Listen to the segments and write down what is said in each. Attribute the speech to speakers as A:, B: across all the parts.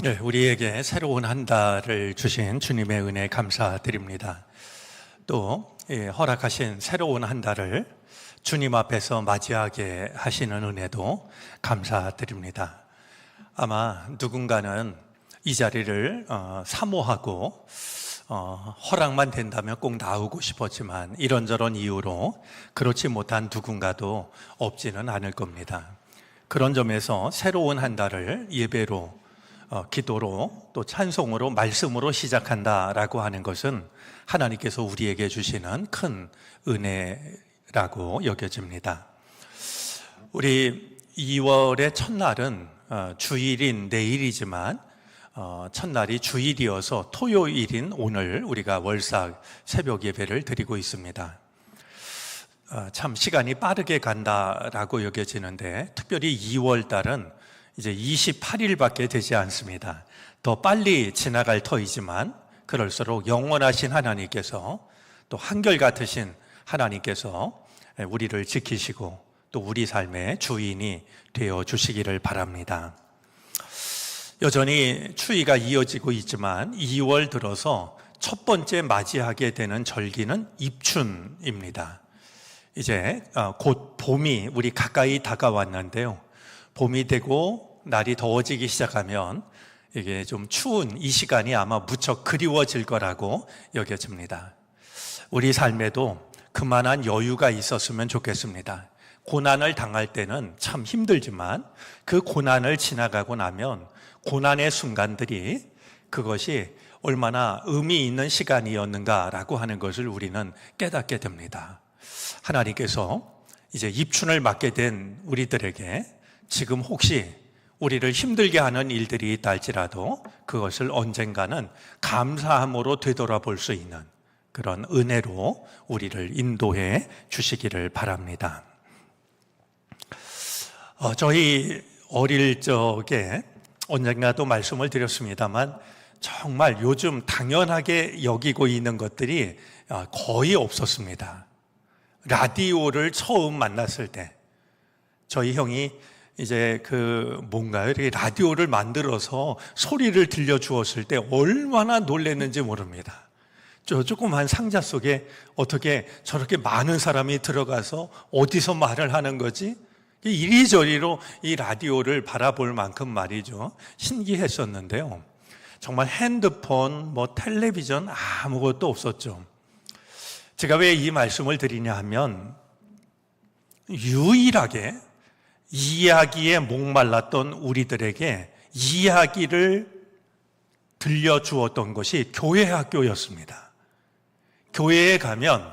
A: 네, 우리에게 새로운 한 달을 주신 주님의 은혜 감사드립니다. 또 허락하신 새로운 한 달을 주님 앞에서 맞이하게 하시는 은혜도 감사드립니다. 아마 누군가는 이 자리를 사모하고 허락만 된다면 꼭 나오고 싶었지만 이런저런 이유로 그렇지 못한 누군가도 없지는 않을 겁니다. 그런 점에서 새로운 한 달을 예배로 기도로 또 찬송으로 말씀으로 시작한다라고 하는 것은 하나님께서 우리에게 주시는 큰 은혜라고 여겨집니다. 우리 2월의 첫날은 주일인 내일이지만 첫날이 주일이어서 토요일인 오늘 우리가 월삭 새벽 예배를 드리고 있습니다. 참 시간이 빠르게 간다라고 여겨지는데 특별히 2월 달은 이제 28일밖에 되지 않습니다. 더 빨리 지나갈 터이지만 그럴수록 영원하신 하나님께서 또 한결같으신 하나님께서 우리를 지키시고 또 우리 삶의 주인이 되어 주시기를 바랍니다. 여전히 추위가 이어지고 있지만 2월 들어서 첫 번째 맞이하게 되는 절기는 입춘입니다. 이제 곧 봄이 우리 가까이 다가왔는데요. 봄이 되고 날이 더워지기 시작하면 이게 좀 추운 이 시간이 아마 무척 그리워질 거라고 여겨집니다. 우리 삶에도 그만한 여유가 있었으면 좋겠습니다. 고난을 당할 때는 참 힘들지만 그 고난을 지나가고 나면 고난의 순간들이 그것이 얼마나 의미 있는 시간이었는가라고 하는 것을 우리는 깨닫게 됩니다. 하나님께서 이제 입춘을 맞게 된 우리들에게 지금 혹시 우리를 힘들게 하는 일들이 있다 할지라도 그것을 언젠가는 감사함으로 되돌아볼 수 있는 그런 은혜로 우리를 인도해 주시기를 바랍니다. 저희 어릴 적에 언젠가도 말씀을 드렸습니다만 정말 요즘 당연하게 여기고 있는 것들이 거의 없었습니다. 라디오를 처음 만났을 때 저희 형이 이제 이렇게 라디오를 만들어서 소리를 들려주었을 때 얼마나 놀랐는지 모릅니다. 저 조그만 상자 속에 어떻게 저렇게 많은 사람이 들어가서 어디서 말을 하는 거지? 이리저리로 이 라디오를 바라볼 만큼 말이죠. 신기했었는데요. 정말 핸드폰, 텔레비전 아무것도 없었죠. 제가 왜 이 말씀을 드리냐 하면 유일하게 이야기에 목말랐던 우리들에게 이야기를 들려주었던 것이 교회 학교였습니다. 교회에 가면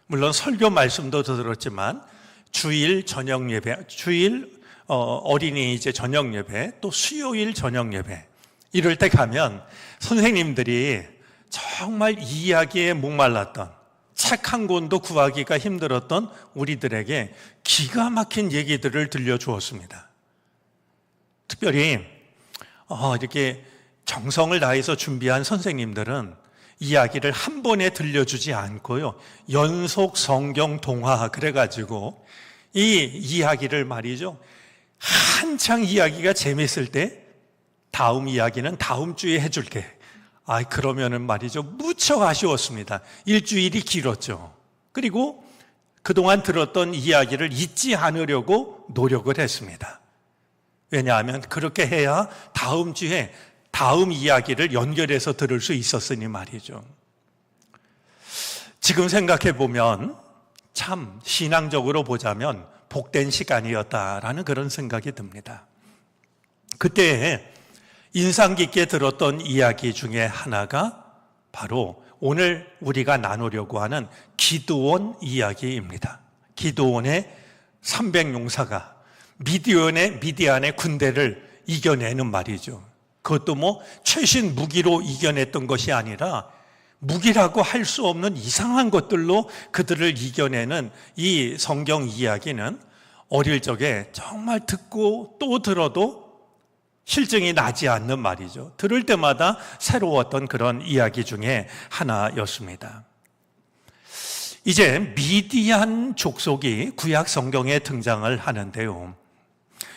A: 물론 설교 말씀도 들었지만 주일 저녁 예배, 주일 어린이 이제 저녁 예배, 또 수요일 저녁 예배 이럴 때 가면 선생님들이 정말 이야기에 목말랐던 책 한 권도 구하기가 힘들었던 우리들에게 기가 막힌 얘기들을 들려주었습니다. 특별히 이렇게 정성을 다해서 준비한 선생님들은 이야기를 한 번에 들려주지 않고요. 연속 성경 동화 그래가지고 이 이야기를 말이죠. 한창 이야기가 재밌을 때 다음 이야기는 다음 주에 해줄게. 그러면은 말이죠. 무척 아쉬웠습니다. 일주일이 길었죠. 그리고 그동안 들었던 이야기를 잊지 않으려고 노력을 했습니다. 왜냐하면 그렇게 해야 다음 주에 다음 이야기를 연결해서 들을 수 있었으니 말이죠. 지금 생각해 보면 참 신앙적으로 보자면 복된 시간이었다라는 그런 생각이 듭니다. 그때 인상 깊게 들었던 이야기 중에 하나가 바로 오늘 우리가 나누려고 하는 기드온 이야기입니다. 기드온의 300용사가 미디안의 군대를 이겨내는 말이죠. 그것도 최신 무기로 이겨냈던 것이 아니라 무기라고 할 수 없는 이상한 것들로 그들을 이겨내는 이 성경 이야기는 어릴 적에 정말 듣고 또 들어도 실증이 나지 않는 말이죠. 들을 때마다 새로웠던 그런 이야기 중에 하나였습니다. 이제 미디안 족속이 구약 성경에 등장을 하는데요.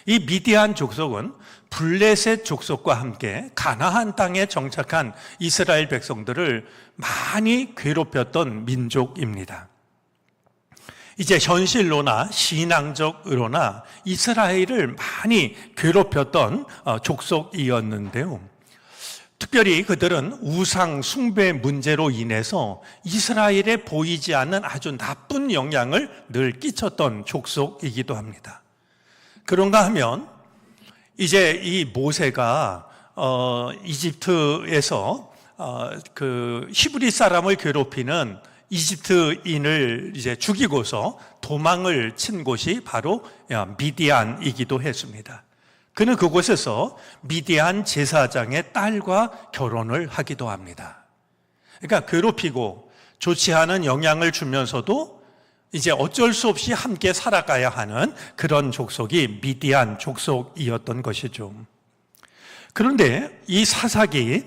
A: 이 미디안 족속은 블레셋 족속과 함께 가나안 땅에 정착한 이스라엘 백성들을 많이 괴롭혔던 민족입니다. 이제 현실로나 신앙적으로나 이스라엘을 많이 괴롭혔던 족속이었는데요. 특별히 그들은 우상 숭배 문제로 인해서 이스라엘에 보이지 않는 아주 나쁜 영향을 늘 끼쳤던 족속이기도 합니다. 그런가 하면 이제 이 모세가 이집트에서 그 히브리 사람을 괴롭히는 이집트인을 이제 죽이고서 도망을 친 곳이 바로 미디안이기도 했습니다. 그는 그곳에서 미디안 제사장의 딸과 결혼을 하기도 합니다. 그러니까 괴롭히고 좋지 않은 영향을 주면서도 이제 어쩔 수 없이 함께 살아가야 하는 그런 족속이 미디안 족속이었던 것이죠. 그런데 이 사사기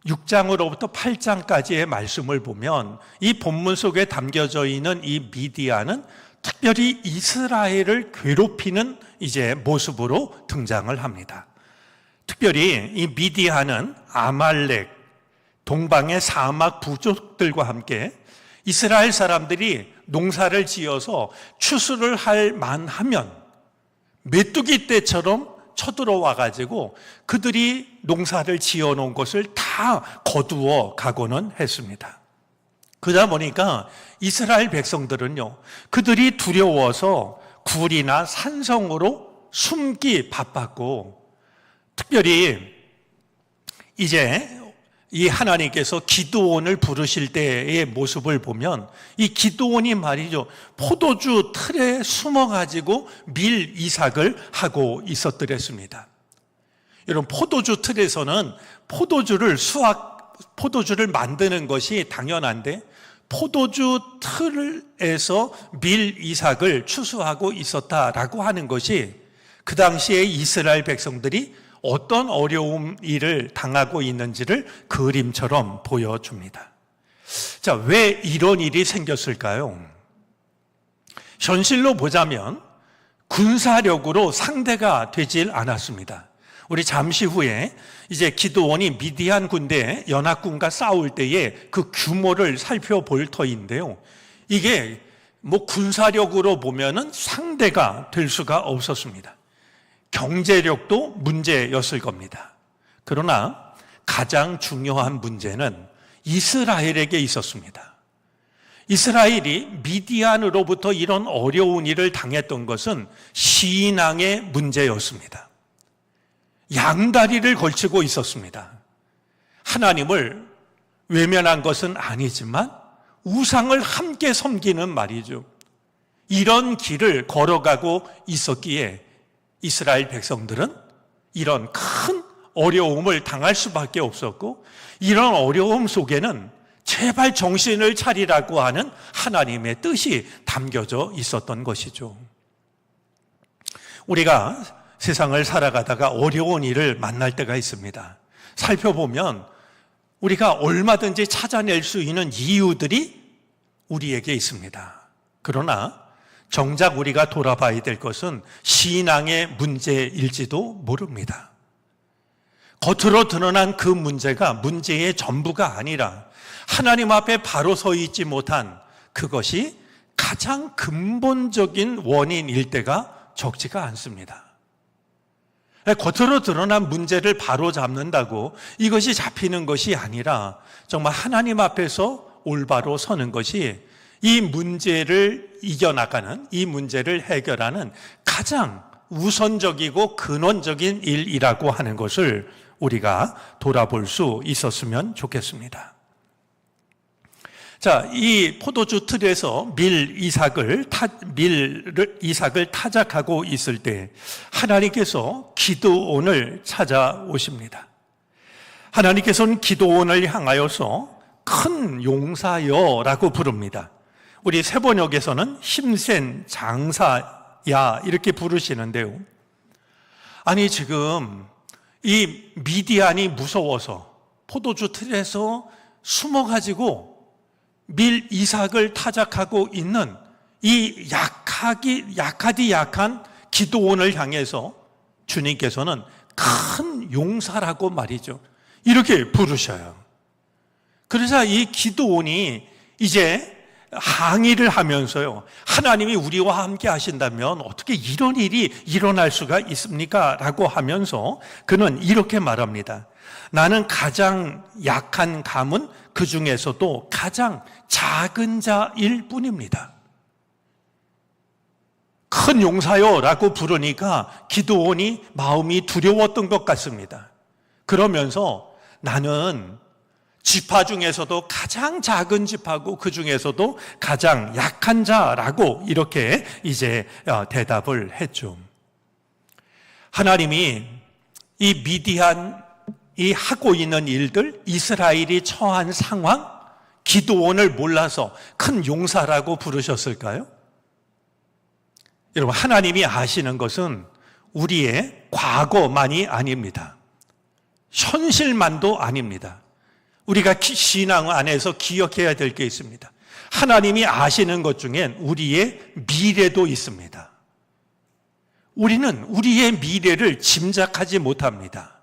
A: 6장으로부터 8장까지의 말씀을 보면 이 본문 속에 담겨져 있는 이 미디안은 특별히 이스라엘을 괴롭히는 이제 모습으로 등장을 합니다. 특별히 이 미디안은 아말렉, 동방의 사막 부족들과 함께 이스라엘 사람들이 농사를 지어서 추수를 할 만하면 메뚜기 떼처럼 쳐들어와 가지고 그들이 농사를 지어놓은 것을 다 거두어 가고는 했습니다. 그러다 보니까 이스라엘 백성들은요, 그들이 두려워서 굴이나 산성으로 숨기 바빴고, 특별히 이제 이 하나님께서 기드온을 부르실 때의 모습을 보면 이 기드온이 말이죠, 포도주 틀에 숨어가지고 밀 이삭을 하고 있었더랬습니다. 여러분, 포도주 틀에서는 포도주를 만드는 것이 당연한데 포도주 틀에서 밀 이삭을 추수하고 있었다라고 하는 것이 그 당시에 이스라엘 백성들이 어떤 어려움 일을 당하고 있는지를 그림처럼 보여줍니다. 자, 왜 이런 일이 생겼을까요? 현실로 보자면 군사력으로 상대가 되질 않았습니다. 우리 잠시 후에 이제 기드온이 미디안 군대 연합군과 싸울 때의 그 규모를 살펴볼 터인데요. 이게 군사력으로 보면은 상대가 될 수가 없었습니다. 경제력도 문제였을 겁니다. 그러나 가장 중요한 문제는 이스라엘에게 있었습니다. 이스라엘이 미디안으로부터 이런 어려운 일을 당했던 것은 신앙의 문제였습니다. 양다리를 걸치고 있었습니다. 하나님을 외면한 것은 아니지만 우상을 함께 섬기는 말이죠. 이런 길을 걸어가고 있었기에 이스라엘 백성들은 이런 큰 어려움을 당할 수밖에 없었고, 이런 어려움 속에는 제발 정신을 차리라고 하는 하나님의 뜻이 담겨져 있었던 것이죠. 우리가 세상을 살아가다가 어려운 일을 만날 때가 있습니다. 살펴보면 우리가 얼마든지 찾아낼 수 있는 이유들이 우리에게 있습니다. 그러나 정작 우리가 돌아봐야 될 것은 신앙의 문제일지도 모릅니다. 겉으로 드러난 그 문제가 문제의 전부가 아니라 하나님 앞에 바로 서 있지 못한 그것이 가장 근본적인 원인일 때가 적지가 않습니다. 겉으로 드러난 문제를 바로 잡는다고 이것이 잡히는 것이 아니라 정말 하나님 앞에서 올바로 서는 것이 이 문제를 이겨나가는, 이 문제를 해결하는 가장 우선적이고 근원적인 일이라고 하는 것을 우리가 돌아볼 수 있었으면 좋겠습니다. 자, 이 포도주 틀에서 밀 이삭을 타작하고 있을 때 하나님께서 기드온을 찾아오십니다. 하나님께서는 기드온을 향하여서 큰 용사여라고 부릅니다. 우리 세번역에서는 힘센 장사야 이렇게 부르시는데요. 아니, 지금 이 미디안이 무서워서 포도주 틀에서 숨어가지고 밀 이삭을 타작하고 있는 이 약한 기드온을 향해서 주님께서는 큰 용사라고 말이죠. 이렇게 부르셔요. 그래서 이 기드온이 이제 항의를 하면서요, 하나님이 우리와 함께 하신다면 어떻게 이런 일이 일어날 수가 있습니까? 라고 하면서 그는 이렇게 말합니다. 나는 가장 약한 감은 그 중에서도 가장 작은 자일 뿐입니다. 큰 용사요 라고 부르니까 기드온이 마음이 두려웠던 것 같습니다. 그러면서 나는 지파 중에서도 가장 작은 지파고 그 중에서도 가장 약한 자라고 이렇게 이제 대답을 했죠. 하나님이 이 미디안이 하고 있는 일들, 이스라엘이 처한 상황, 기드온을 몰라서 큰 용사라고 부르셨을까요? 여러분, 하나님이 아시는 것은 우리의 과거만이 아닙니다. 현실만도 아닙니다. 우리가 신앙 안에서 기억해야 될 게 있습니다. 하나님이 아시는 것 중엔 우리의 미래도 있습니다. 우리는 우리의 미래를 짐작하지 못합니다.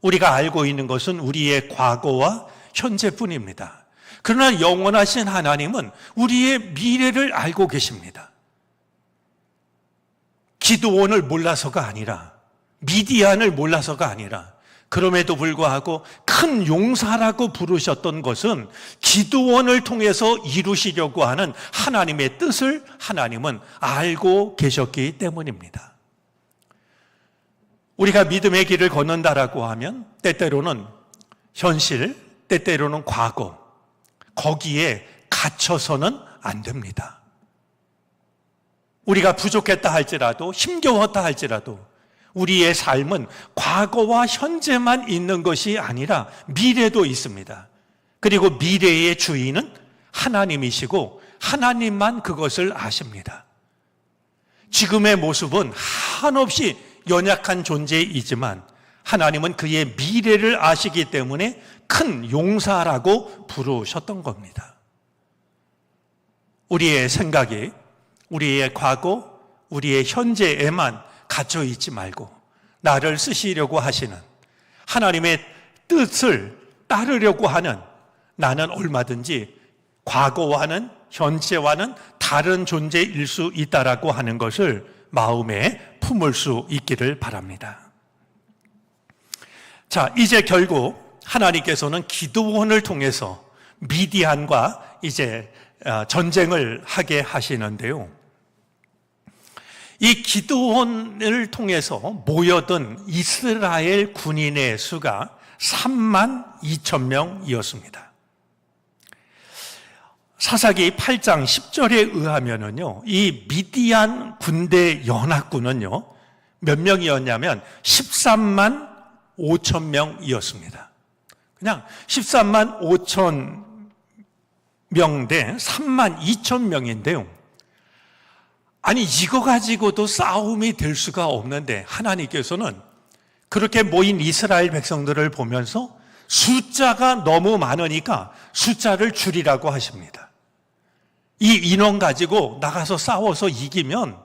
A: 우리가 알고 있는 것은 우리의 과거와 현재뿐입니다. 그러나 영원하신 하나님은 우리의 미래를 알고 계십니다. 기드온을 몰라서가 아니라, 미디안을 몰라서가 아니라, 그럼에도 불구하고 큰 용사라고 부르셨던 것은 기드온을 통해서 이루시려고 하는 하나님의 뜻을 하나님은 알고 계셨기 때문입니다. 우리가 믿음의 길을 걷는다라고 하면 때때로는 현실, 때때로는 과거, 거기에 갇혀서는 안 됩니다. 우리가 부족했다 할지라도, 힘겨웠다 할지라도 우리의 삶은 과거와 현재만 있는 것이 아니라 미래도 있습니다. 그리고 미래의 주인은 하나님이시고 하나님만 그것을 아십니다. 지금의 모습은 한없이 연약한 존재이지만 하나님은 그의 미래를 아시기 때문에 큰 용사라고 부르셨던 겁니다. 우리의 생각이 우리의 과거, 우리의 현재에만 갇혀 있지 말고 나를 쓰시려고 하시는 하나님의 뜻을 따르려고 하는, 나는 얼마든지 과거와는 현재와는 다른 존재일 수 있다라고 하는 것을 마음에 품을 수 있기를 바랍니다. 자, 이제 결국 하나님께서는 기드온을 통해서 미디안과 이제 전쟁을 하게 하시는데요. 이 기드온을 통해서 모여든 이스라엘 군인의 수가 32,000명이었습니다. 사사기 8장 10절에 의하면은요, 이 미디안 군대 연합군은요, 몇 명이었냐면 13만 5천 명이었습니다. 그냥 13만 5천 명 대 3만 2천 명인데요. 아니, 이거 가지고도 싸움이 될 수가 없는데 하나님께서는 그렇게 모인 이스라엘 백성들을 보면서 숫자가 너무 많으니까 숫자를 줄이라고 하십니다. 이 인원 가지고 나가서 싸워서 이기면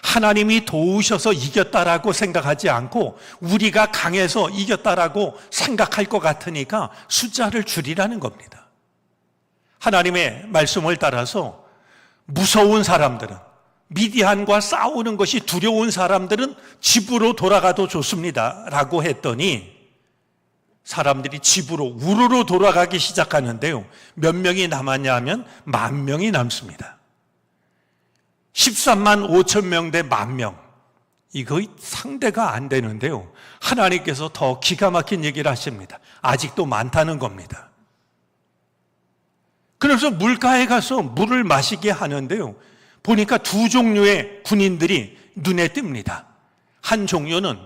A: 하나님이 도우셔서 이겼다라고 생각하지 않고 우리가 강해서 이겼다라고 생각할 것 같으니까 숫자를 줄이라는 겁니다. 하나님의 말씀을 따라서 무서운 사람들은, 미디안과 싸우는 것이 두려운 사람들은 집으로 돌아가도 좋습니다 라고 했더니 사람들이 집으로 우르르 돌아가기 시작하는데요, 몇 명이 남았냐 하면 10,000명이 남습니다. 13만 5천 명 대 10,000명, 이거 상대가 안 되는데요, 하나님께서 더 기가 막힌 얘기를 하십니다. 아직도 많다는 겁니다. 그래서 물가에 가서 물을 마시게 하는데요, 보니까 두 종류의 군인들이 눈에 띕니다. 한 종류는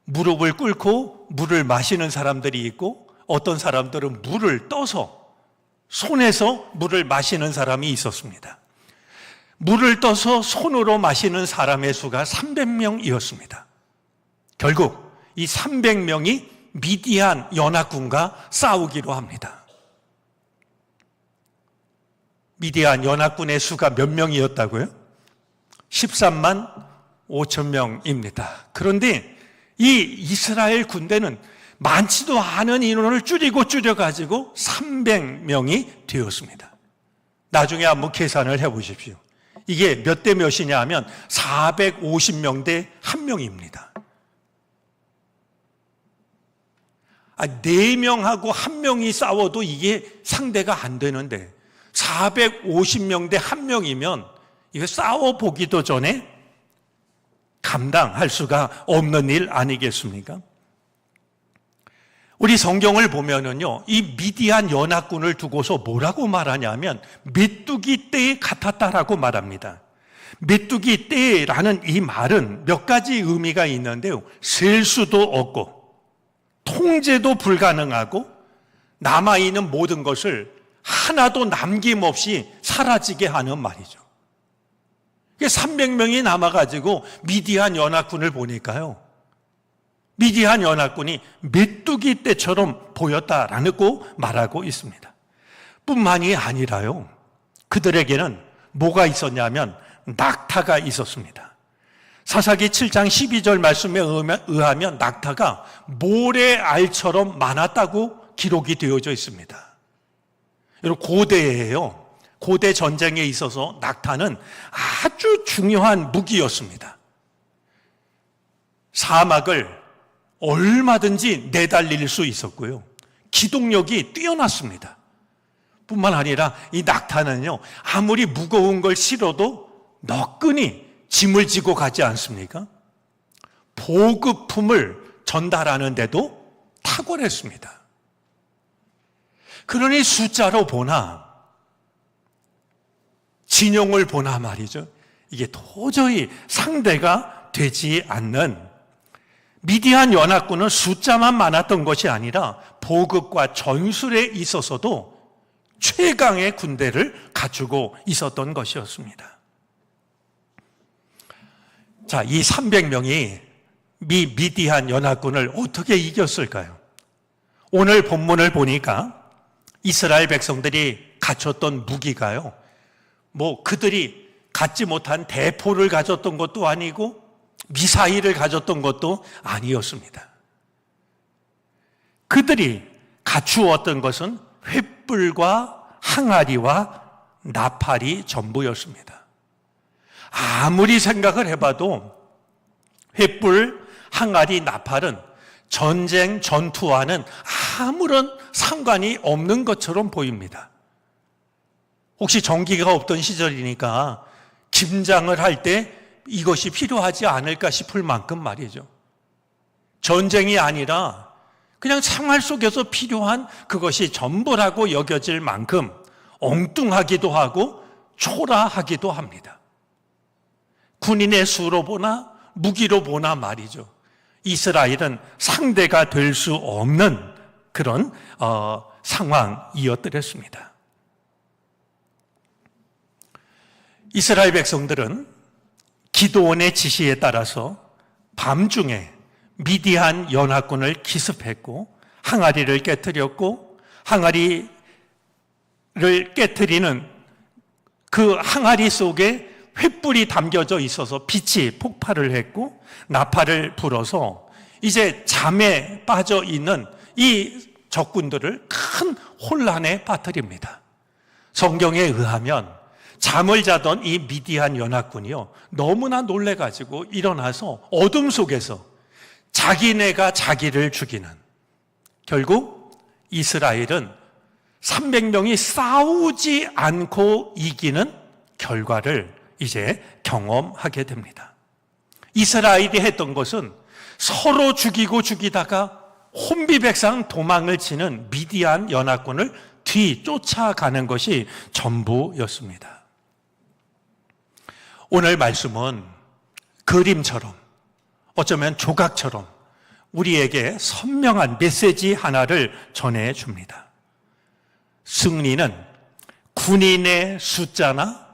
A: 무릎을 꿇고 물을 마시는 사람들이 있고, 어떤 사람들은 물을 떠서 손에서 물을 마시는 사람이 있었습니다. 물을 떠서 손으로 마시는 사람의 수가 300명이었습니다. 결국 이 300명이 미디안 연합군과 싸우기로 합니다. 미디안 연합군의 수가 몇 명이었다고요? 13만 5천 명입니다. 그런데 이 이스라엘 군대는 많지도 않은 인원을 줄여가지고 300명이 되었습니다. 나중에 한번 계산을 해보십시오. 이게 몇 대 몇이냐 하면 450명 대 1명입니다. 4명하고 1명이 싸워도 이게 상대가 안 되는데 450명 대 1명이면 이거 싸워보기도 전에 감당할 수가 없는 일 아니겠습니까? 우리 성경을 보면은요, 이 미디안 연합군을 두고서 뭐라고 말하냐면 메뚜기 떼에 같았다라고 말합니다. 메뚜기 떼라는 이 말은 몇 가지 의미가 있는데요, 셀 수도 없고 통제도 불가능하고 남아있는 모든 것을 하나도 남김없이 사라지게 하는 말이죠. 300명이 남아가지고 미디안 연합군을 보니까요, 미디안 연합군이 메뚜기 떼처럼 보였다라고 말하고 있습니다. 뿐만이 아니라요, 그들에게는 뭐가 있었냐면 낙타가 있었습니다. 사사기 7장 12절 말씀에 의하면 낙타가 모래알처럼 많았다고 기록이 되어져 있습니다. 여러분, 고대예요. 고대 전쟁에 있어서 낙타는 아주 중요한 무기였습니다. 사막을 얼마든지 내달릴 수 있었고요, 기동력이 뛰어났습니다. 뿐만 아니라 이 낙타는요, 아무리 무거운 걸 실어도 너끈히 짐을 지고 가지 않습니까? 보급품을 전달하는 데도 탁월했습니다. 그러니 숫자로 보나 진영을 보나 말이죠, 이게 도저히 상대가 되지 않는, 미디안 연합군은 숫자만 많았던 것이 아니라 보급과 전술에 있어서도 최강의 군대를 갖추고 있었던 것이었습니다. 자, 이 300명이 미디안 연합군을 어떻게 이겼을까요? 오늘 본문을 보니까 이스라엘 백성들이 갖췄던 무기가요, 그들이 갖지 못한 대포를 가졌던 것도 아니고 미사일을 가졌던 것도 아니었습니다. 그들이 갖추었던 것은 횃불과 항아리와 나팔이 전부였습니다. 아무리 생각을 해봐도 횃불, 항아리, 나팔은 전쟁, 전투와는 아무런 상관이 없는 것처럼 보입니다. 혹시 전기가 없던 시절이니까 김장을 할 때 이것이 필요하지 않을까 싶을 만큼 말이죠. 전쟁이 아니라 그냥 생활 속에서 필요한 그것이 전부라고 여겨질 만큼 엉뚱하기도 하고 초라하기도 합니다. 군인의 수로 보나 무기로 보나 말이죠, 이스라엘은 상대가 될 수 없는 그런 상황이었더랬습니다. 이스라엘 백성들은 기드온의 지시에 따라서 밤중에 미디안 연합군을 기습했고 항아리를 깨뜨렸고, 항아리를 깨뜨리는 그 항아리 속에 횃불이 담겨져 있어서 빛이 폭발을 했고, 나팔을 불어서 이제 잠에 빠져 있는 이 적군들을 큰 혼란에 빠뜨립니다. 성경에 의하면 잠을 자던 이 미디안 연합군이요, 너무나 놀래가지고 일어나서 어둠 속에서 자기네가 자기를 죽이는, 결국 이스라엘은 300명이 싸우지 않고 이기는 결과를 이제 경험하게 됩니다. 이스라엘이 했던 것은 서로 죽이다가 혼비백산 도망을 치는 미디안 연합군을 뒤쫓아가는 것이 전부였습니다. 오늘 말씀은 그림처럼, 어쩌면 조각처럼 우리에게 선명한 메시지 하나를 전해줍니다. 승리는 군인의 숫자나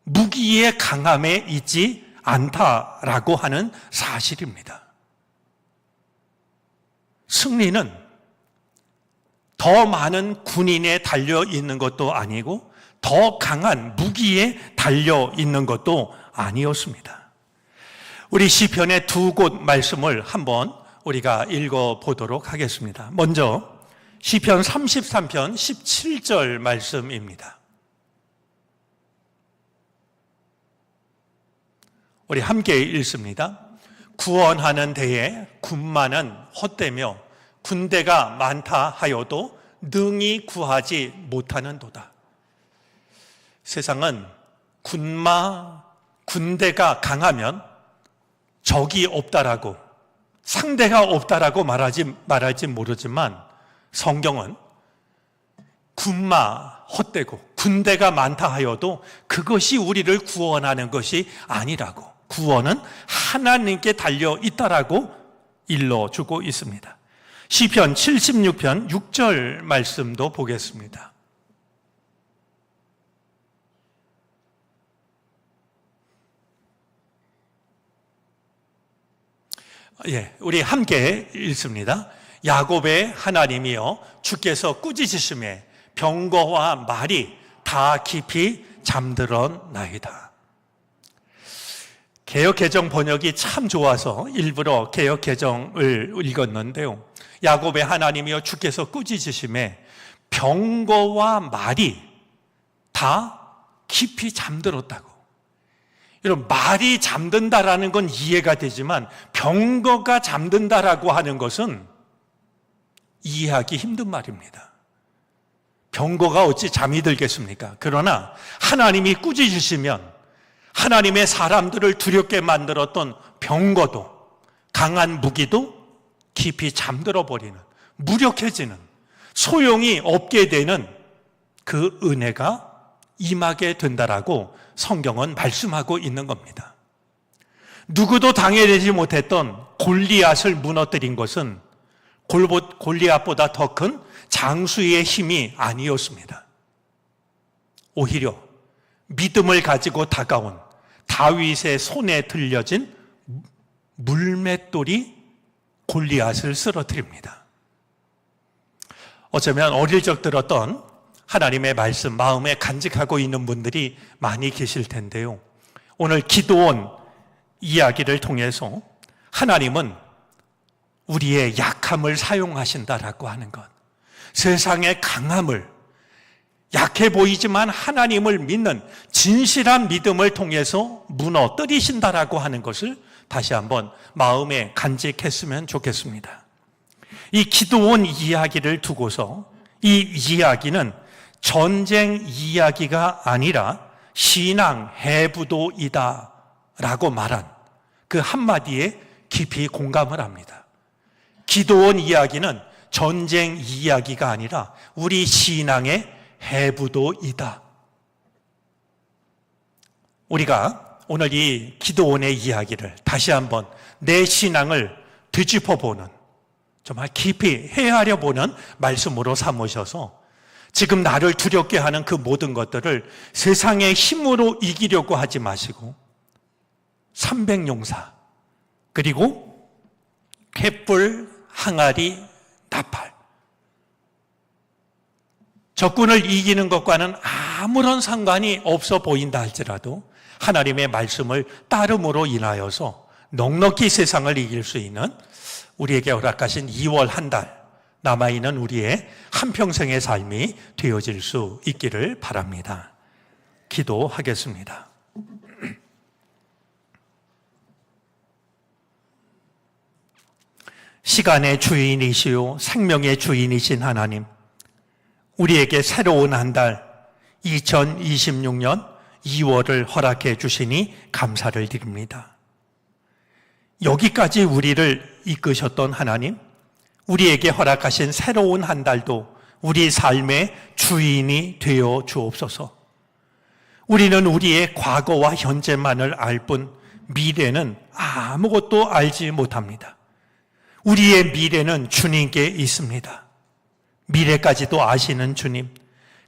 A: 무기의 강함에 있지 않다라고 하는 사실입니다. 승리는 더 많은 군인에 달려 있는 것도 아니고 더 강한 무기에 달려 있는 것도 아니었습니다. 우리 시편의 두 곳 말씀을 한번 우리가 읽어보도록 하겠습니다. 먼저 시편 33편 17절 말씀입니다. 우리 함께 읽습니다. 구원하는 데에 군마는 헛되며 군대가 많다 하여도 능히 구하지 못하는도다. 세상은 군대가 강하면 적이 없다라고, 상대가 없다라고 말할지 모르지만 성경은 군마 헛되고 군대가 많다 하여도 그것이 우리를 구원하는 것이 아니라고, 구원은 하나님께 달려 있다라고 일러주고 있습니다. 시편 76편 6절 말씀도 보겠습니다. 우리 함께 읽습니다. 야곱의 하나님이여 주께서 꾸짖으심에 병거와 말이 다 깊이 잠들었나이다. 개역개정 번역이 참 좋아서 일부러 개역개정을 읽었는데요. 야곱의 하나님이여 주께서 꾸짖으심에 병거와 말이 다 깊이 잠들었다고. 여러분, 말이 잠든다라는 건 이해가 되지만 병거가 잠든다라고 하는 것은 이해하기 힘든 말입니다. 병거가 어찌 잠이 들겠습니까? 그러나 하나님이 꾸짖으시면 하나님의 사람들을 두렵게 만들었던 병거도, 강한 무기도 깊이 잠들어 버리는, 무력해지는, 소용이 없게 되는 그 은혜가 임하게 된다라고 성경은 말씀하고 있는 겁니다. 누구도 당해내지 못했던 골리앗을 무너뜨린 것은 골리앗보다 더 큰 장수의 힘이 아니었습니다. 오히려 믿음을 가지고 다가온 다윗의 손에 들려진 물맷돌이 골리앗을 쓰러뜨립니다. 어쩌면 어릴 적 들었던 하나님의 말씀 마음에 간직하고 있는 분들이 많이 계실 텐데요. 오늘 기도원 이야기를 통해서 하나님은 우리의 약함을 사용하신다라고 하는 것, 세상의 강함을, 약해 보이지만 하나님을 믿는 진실한 믿음을 통해서 무너뜨리신다라고 하는 것을 다시 한번 마음에 간직했으면 좋겠습니다. 이 기도원 이야기를 두고서 이 이야기는 전쟁 이야기가 아니라 신앙 해부도이다 라고 말한 그 한마디에 깊이 공감을 합니다. 기도원 이야기는 전쟁 이야기가 아니라 우리 신앙의 해부도이다. 우리가 오늘 이 기도원의 이야기를 다시 한번 내 신앙을 되짚어보는, 정말 깊이 헤아려 보는 말씀으로 삼으셔서 지금 나를 두렵게 하는 그 모든 것들을 세상의 힘으로 이기려고 하지 마시고 300용사, 그리고 횃불, 항아리, 나팔, 적군을 이기는 것과는 아무런 상관이 없어 보인다 할지라도 하나님의 말씀을 따름으로 인하여서 넉넉히 세상을 이길 수 있는 우리에게 허락하신 2월 한 달 남아있는 우리의 한평생의 삶이 되어질 수 있기를 바랍니다. 기도하겠습니다. 시간의 주인이시요 생명의 주인이신 하나님, 우리에게 새로운 한 달 2026년 2월을 허락해 주시니 감사를 드립니다. 여기까지 우리를 이끄셨던 하나님, 우리에게 허락하신 새로운 한 달도 우리 삶의 주인이 되어 주옵소서. 우리는 우리의 과거와 현재만을 알 뿐 미래는 아무것도 알지 못합니다. 우리의 미래는 주님께 있습니다. 미래까지도 아시는 주님,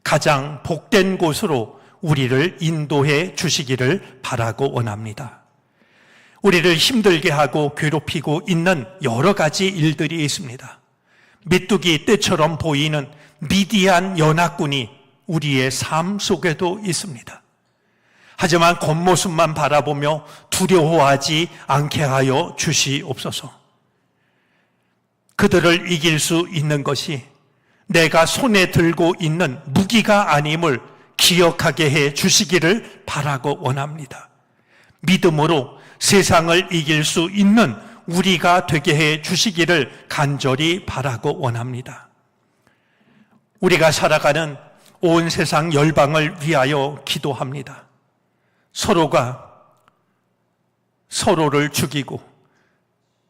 A: 가장 복된 곳으로 우리를 인도해 주시기를 바라고 원합니다. 우리를 힘들게 하고 괴롭히고 있는 여러 가지 일들이 있습니다. 메뚜기 떼처럼 보이는 미디안 연합군이 우리의 삶 속에도 있습니다. 하지만 겉모습만 바라보며 두려워하지 않게 하여 주시옵소서. 그들을 이길 수 있는 것이 내가 손에 들고 있는 무기가 아님을 기억하게 해 주시기를 바라고 원합니다. 믿음으로 세상을 이길 수 있는 우리가 되게 해 주시기를 간절히 바라고 원합니다. 우리가 살아가는 온 세상 열방을 위하여 기도합니다. 서로가 서로를 죽이고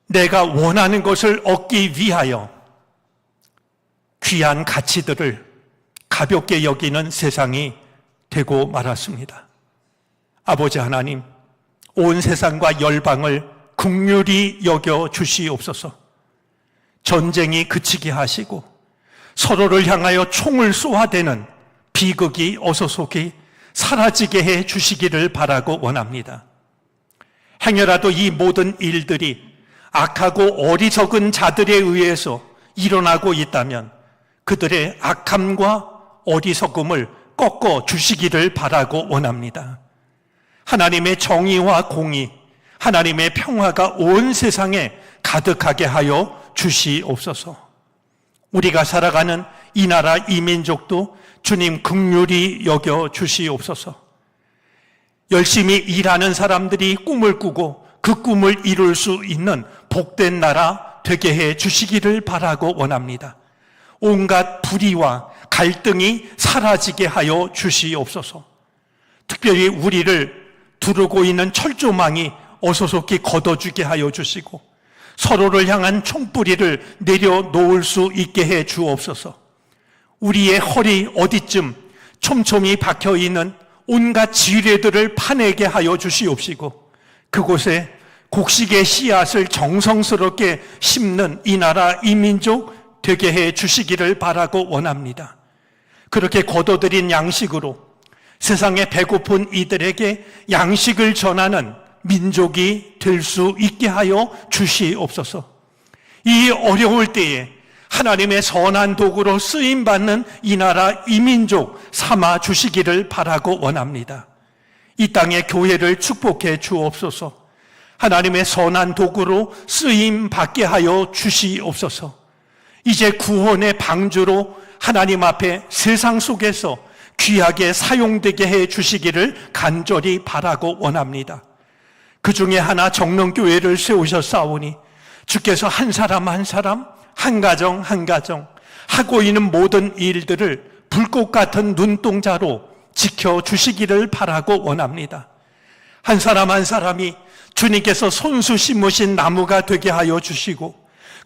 A: 내가 원하는 것을 얻기 위하여 귀한 가치들을 가볍게 여기는 세상이 되고 말았습니다. 아버지 하나님, 온 세상과 열방을 긍휼히 여겨 주시옵소서. 전쟁이 그치게 하시고 서로를 향하여 총을 쏘아대는 비극이 어서 속히 사라지게 해 주시기를 바라고 원합니다. 행여라도 이 모든 일들이 악하고 어리석은 자들에 의해서 일어나고 있다면 그들의 악함과 어리석음을 꺾어 주시기를 바라고 원합니다. 하나님의 정의와 공의, 하나님의 평화가 온 세상에 가득하게 하여 주시옵소서. 우리가 살아가는 이 나라 이 민족도 주님 긍휼히 여겨 주시옵소서. 열심히 일하는 사람들이 꿈을 꾸고 그 꿈을 이룰 수 있는 복된 나라 되게 해 주시기를 바라고 원합니다. 온갖 불의와 갈등이 사라지게 하여 주시옵소서. 특별히 우리를 두르고 있는 철조망이 어서속히 걷어주게 하여 주시고 서로를 향한 총뿌리를 내려놓을 수 있게 해 주옵소서. 우리의 허리 어디쯤 촘촘히 박혀있는 온갖 지뢰들을 파내게 하여 주시옵시고 그곳에 곡식의 씨앗을 정성스럽게 심는 이 나라 이 민족 되게 해 주시기를 바라고 원합니다. 그렇게 거둬들인 양식으로 세상에 배고픈 이들에게 양식을 전하는 민족이 될 수 있게 하여 주시옵소서. 이 어려울 때에 하나님의 선한 도구로 쓰임받는 이 나라 이 민족 삼아 주시기를 바라고 원합니다. 이 땅의 교회를 축복해 주옵소서. 하나님의 선한 도구로 쓰임받게 하여 주시옵소서. 이제 구원의 방주로 하나님 앞에 세상 속에서 귀하게 사용되게 해 주시기를 간절히 바라고 원합니다. 그 중에 하나 정론교회를 세우셨사오니 주께서 한 사람 한 사람, 한 가정 한 가정 하고 있는 모든 일들을 불꽃 같은 눈동자로 지켜주시기를 바라고 원합니다. 한 사람 한 사람이 주님께서 손수 심으신 나무가 되게 하여 주시고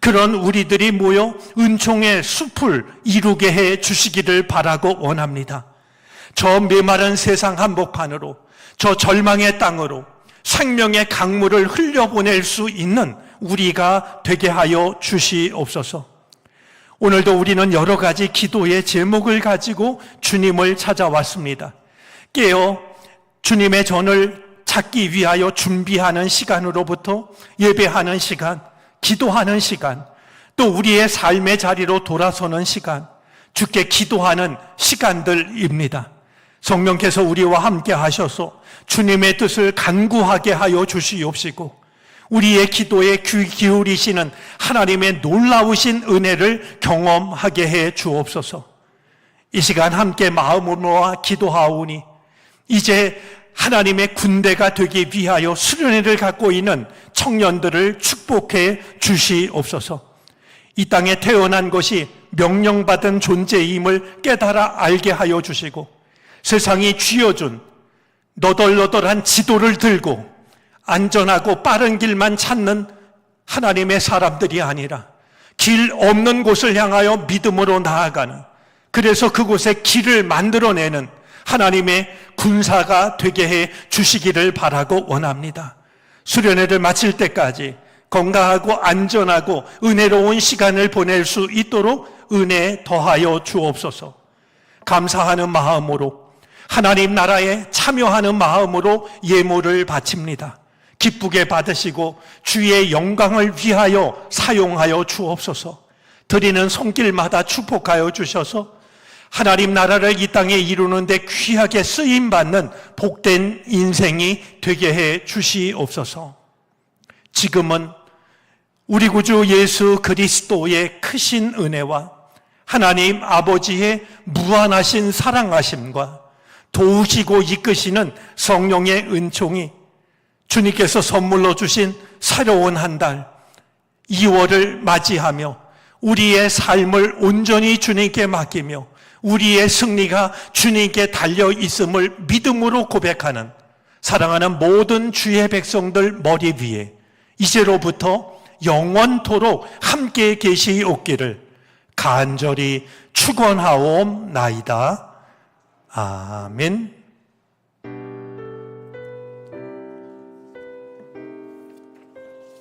A: 그런 우리들이 모여 은총의 숲을 이루게 해 주시기를 바라고 원합니다. 저 메마른 세상 한복판으로 저 절망의 땅으로 생명의 강물을 흘려보낼 수 있는 우리가 되게 하여 주시옵소서. 오늘도 우리는 여러 가지 기도의 제목을 가지고 주님을 찾아왔습니다. 깨어 주님의 전을 찾기 위하여 준비하는 시간으로부터 예배하는 시간, 기도하는 시간, 또 우리의 삶의 자리로 돌아서는 시간, 주께 기도하는 시간들입니다. 성령께서 우리와 함께 하셔서 주님의 뜻을 간구하게 하여 주시옵시고 우리의 기도에 귀 기울이시는 하나님의 놀라우신 은혜를 경험하게 해 주옵소서. 이 시간 함께 마음을 모아 기도하오니 이제 하나님의 군대가 되기 위하여 수련회를 갖고 있는 청년들을 축복해 주시옵소서. 이 땅에 태어난 것이 명령받은 존재임을 깨달아 알게 하여 주시고 세상이 쥐어준 너덜너덜한 지도를 들고 안전하고 빠른 길만 찾는 하나님의 사람들이 아니라 길 없는 곳을 향하여 믿음으로 나아가는, 그래서 그곳에 길을 만들어내는 하나님의 군사가 되게 해 주시기를 바라고 원합니다. 수련회를 마칠 때까지 건강하고 안전하고 은혜로운 시간을 보낼 수 있도록 은혜 더하여 주옵소서. 감사하는 마음으로 하나님 나라에 참여하는 마음으로 예물을 바칩니다. 기쁘게 받으시고 주의 영광을 위하여 사용하여 주옵소서. 드리는 손길마다 축복하여 주셔서 하나님 나라를 이 땅에 이루는 데 귀하게 쓰임받는 복된 인생이 되게 해 주시옵소서. 지금은 우리 구주 예수 그리스도의 크신 은혜와 하나님 아버지의 무한하신 사랑하심과 도우시고 이끄시는 성령의 은총이 주님께서 선물로 주신 새로운 한 달 2월을 맞이하며 우리의 삶을 온전히 주님께 맡기며 우리의 승리가 주님께 달려 있음을 믿음으로 고백하는 사랑하는 모든 주의 백성들 머리 위에 이제로부터 영원토록 함께 계시옵기를 간절히 축원하옵나이다. 아멘.